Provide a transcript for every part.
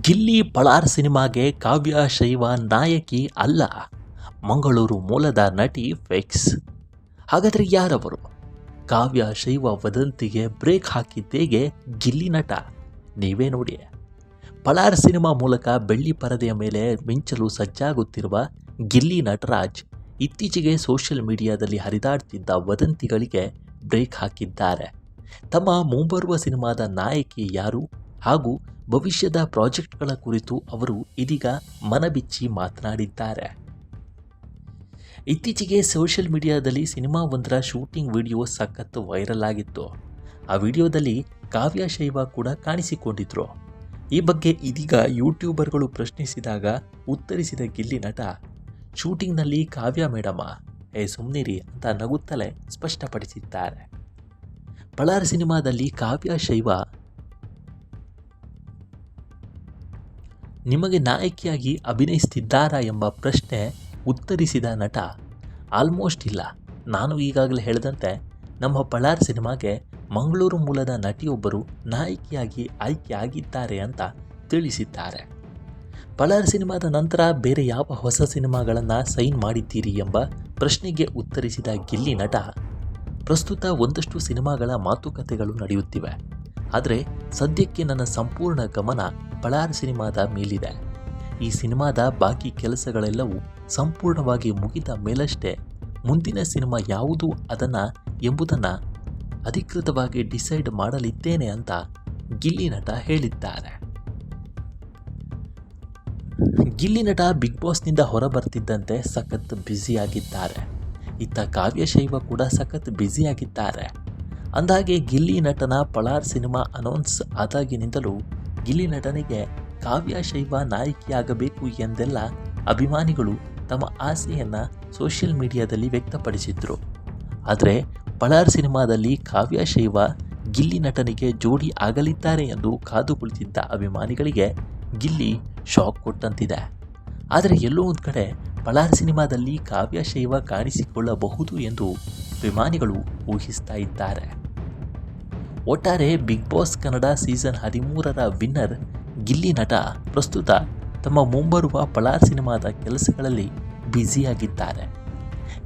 ಗಿಲ್ಲಿ ಪಳಾರ್ ಸಿನಿಮಾಗೆ ಕಾವ್ಯ ಶೈವ ನಾಯಕಿ ಅಲ್ಲ, ಮಂಗಳೂರು ಮೂಲದ ನಟಿ ಫಿಕ್ಸ್. ಹಾಗಾದರೆ ಯಾರವರು? ಕಾವ್ಯ ಶೈವ ವದಂತಿಗೆ ಬ್ರೇಕ್ ಹಾಕಿದ್ದೇಗೆ ಗಿಲ್ಲಿ ನಟ? ನೀವೇ ನೋಡಿ. ಪಳಾರ್ ಸಿನಿಮಾ ಮೂಲಕ ಬೆಳ್ಳಿ ಪರದೆಯ ಮೇಲೆ ಮಿಂಚಲು ಸಜ್ಜಾಗುತ್ತಿರುವ ಗಿಲ್ಲಿ ನಟರಾಜ್ ಇತ್ತೀಚೆಗೆ ಸೋಷಿಯಲ್ ಮೀಡಿಯಾದಲ್ಲಿ ಹರಿದಾಡ್ತಿದ್ದ ವದಂತಿಗಳಿಗೆ ಬ್ರೇಕ್ ಹಾಕಿದ್ದಾರೆ. ತಮ್ಮ ಮುಂಬರುವ ಸಿನಿಮಾದ ನಾಯಕಿ ಯಾರು ಹಾಗೂ ಭವಿಷ್ಯದ ಪ್ರಾಜೆಕ್ಟ್ಗಳ ಕುರಿತು ಅವರು ಇದೀಗ ಮನಬಿಚ್ಚಿ ಮಾತನಾಡಿದ್ದಾರೆ. ಇತ್ತೀಚೆಗೆ ಸೋಷಿಯಲ್ ಮೀಡಿಯಾದಲ್ಲಿ ಸಿನಿಮಾವೊಂದರ ಶೂಟಿಂಗ್ ವಿಡಿಯೋ ಸಖತ್ ವೈರಲ್ ಆಗಿತ್ತು. ಆ ವಿಡಿಯೋದಲ್ಲಿ ಕಾವ್ಯ ಶೈವ ಕೂಡ ಕಾಣಿಸಿಕೊಂಡಿದ್ರು. ಈ ಬಗ್ಗೆ ಇದೀಗ ಯೂಟ್ಯೂಬರ್ಗಳು ಪ್ರಶ್ನಿಸಿದಾಗ ಉತ್ತರಿಸಿದ ಗಿಲ್ಲಿ ನಟ, ಶೂಟಿಂಗ್ನಲ್ಲಿ ಕಾವ್ಯ ಮೇಡಮ ಸುಮ್ನಿರಿ ಅಂತ ನಗುತ್ತಲೇ ಸ್ಪಷ್ಟಪಡಿಸಿದ್ದಾರೆ. ಪಳಾರ್ ಸಿನಿಮಾದಲ್ಲಿ ಕಾವ್ಯ ಶೈವ ನಿಮಗೆ ನಾಯಕಿಯಾಗಿ ಅಭಿನಯಿಸ್ತಿದ್ದಾರಾ ಎಂಬ ಪ್ರಶ್ನೆ ಉತ್ತರಿಸಿದ ನಟ, ಆಲ್ಮೋಸ್ಟ್ ಇಲ್ಲ. ನಾನು ಈಗಾಗಲೇ ಹೇಳಿದಂತೆ ನಮ್ಮ ಪಳಾರ್ ಸಿನಿಮಾಗೆ ಮಂಗಳೂರು ಮೂಲದ ನಟಿಯೊಬ್ಬರು ನಾಯಕಿಯಾಗಿ ಆಯ್ಕೆ ಆಗಿದ್ದಾರೆ ಅಂತ ತಿಳಿಸಿದ್ದಾರೆ. ಪಳಾರ್ ಸಿನಿಮಾದ ನಂತರ ಬೇರೆ ಯಾವ ಹೊಸ ಸಿನಿಮಾಗಳನ್ನು ಸೈನ್ ಮಾಡಿದ್ದೀರಿ ಎಂಬ ಪ್ರಶ್ನೆಗೆ ಉತ್ತರಿಸಿದ ಗಿಲ್ಲಿ ನಟ, ಪ್ರಸ್ತುತ ಒಂದಷ್ಟು ಸಿನಿಮಾಗಳ ಮಾತುಕತೆಗಳು ನಡೆಯುತ್ತಿವೆ. ಆದರೆ ಸದ್ಯಕ್ಕೆ ನನ್ನ ಸಂಪೂರ್ಣ ಗಮನ ಪಳಾರ್ ಸಿನಿಮಾದ ಮೇಲಿದೆ. ಈ ಸಿನಿಮಾದ ಬಾಕಿ ಕೆಲಸಗಳೆಲ್ಲವೂ ಸಂಪೂರ್ಣವಾಗಿ ಮುಗಿದ ಮೇಲಷ್ಟೇ ಮುಂದಿನ ಸಿನಿಮಾ ಯಾವುದು ಎಂಬುದನ್ನು ಅಧಿಕೃತವಾಗಿ ಡಿಸೈಡ್ ಮಾಡಲಿದ್ದೇನೆ ಅಂತ ಗಿಲ್ಲಿ ನಟ ಹೇಳಿದ್ದಾರೆ. ಗಿಲ್ಲಿ ನಟ ಬಿಗ್ ಬಾಸ್ನಿಂದ ಹೊರಬರ್ತಿದ್ದಂತೆ ಸಖತ್ ಬ್ಯುಸಿಯಾಗಿದ್ದಾರೆ. ಇತ್ತ ಕಾವ್ಯ ಶೈವ ಕೂಡ ಸಖತ್ ಬ್ಯುಸಿಯಾಗಿದ್ದಾರೆ. ಅಂದಹಾಗೆ ಗಿಲ್ಲಿ ನಟನ ಪಳಾರ್ ಸಿನಿಮಾ ಅನೌನ್ಸ್ ಆದಾಗಿನಿಂದಲೂ ಗಿಲ್ಲಿ ನಟನಿಗೆ ಕಾವ್ಯ ಶೈವ ನಾಯಕಿಯಾಗಬೇಕು ಎಂದೆಲ್ಲ ಅಭಿಮಾನಿಗಳು ತಮ್ಮ ಆಸೆಯನ್ನು ಸೋಷಿಯಲ್ ಮೀಡಿಯಾದಲ್ಲಿ ವ್ಯಕ್ತಪಡಿಸಿದ್ರು. ಆದರೆ ಪಳಾರ್ ಸಿನಿಮಾದಲ್ಲಿ ಕಾವ್ಯ ಶೈವ ಗಿಲ್ಲಿ ನಟನಿಗೆ ಜೋಡಿ ಆಗಲಿದ್ದಾರೆ ಎಂದು ಕಾದು ಕುಳಿತಿದ್ದ ಅಭಿಮಾನಿಗಳಿಗೆ ಗಿಲ್ಲಿ ಶಾಕ್ ಕೊಟ್ಟಂತಿದೆ. ಆದರೆ ಎಲ್ಲೋ ಒಂದು ಕಡೆ ಪಳಾರ್ ಸಿನಿಮಾದಲ್ಲಿ ಕಾವ್ಯ ಶೈವ ಕಾಣಿಸಿಕೊಳ್ಳಬಹುದು ಎಂದು ಅಭಿಮಾನಿಗಳು ಊಹಿಸ್ತಾ ಇದ್ದಾರೆ. ಒಟ್ಟಾರೆ ಬಿಗ್ ಬಾಸ್ ಕನ್ನಡ ಸೀಸನ್ 13ರ ವಿನ್ನರ್ ಗಿಲ್ಲಿ ನಟ ಪ್ರಸ್ತುತ ತಮ್ಮ ಮುಂಬರುವ ಪಳಾರ್ ಸಿನಿಮಾದ ಕೆಲಸಗಳಲ್ಲಿ ಬ್ಯುಸಿಯಾಗಿದ್ದಾರೆ.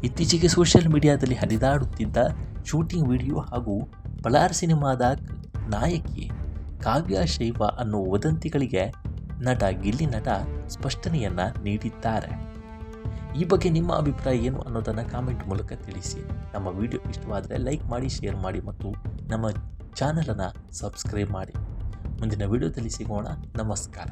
ಇತ್ತೀಚೆಗೆ ಸೋಷಿಯಲ್ ಮೀಡಿಯಾದಲ್ಲಿ ಹರಿದಾಡುತ್ತಿದ್ದ ಶೂಟಿಂಗ್ ವಿಡಿಯೋ ಹಾಗೂ ಪಳಾರ್ ಸಿನಿಮಾದ ನಾಯಕಿ ಕಾವ್ಯ ಶೈವ ಅನ್ನೋ ವದಂತಿಗಳಿಗೆ ನಟ ಗಿಲ್ಲಿ ನಟ ಸ್ಪಷ್ಟನೆಯನ್ನು ನೀಡಿದ್ದಾರೆ. ಈ ಬಗ್ಗೆ ನಿಮ್ಮ ಅಭಿಪ್ರಾಯ ಏನು ಅನ್ನೋದನ್ನು ಕಾಮೆಂಟ್ ಮೂಲಕ ತಿಳಿಸಿ. ನಮ್ಮ ವಿಡಿಯೋ ಇಷ್ಟವಾದರೆ ಲೈಕ್ ಮಾಡಿ, ಶೇರ್ ಮಾಡಿ ಮತ್ತು ನಮ್ಮ ಚಾನಲನ್ನು ಸಬ್ಸ್ಕ್ರೈಬ್ ಮಾಡಿ. ಮುಂದಿನ ವಿಡಿಯೋದಲ್ಲಿ ಸಿಗೋಣ. ನಮಸ್ಕಾರ.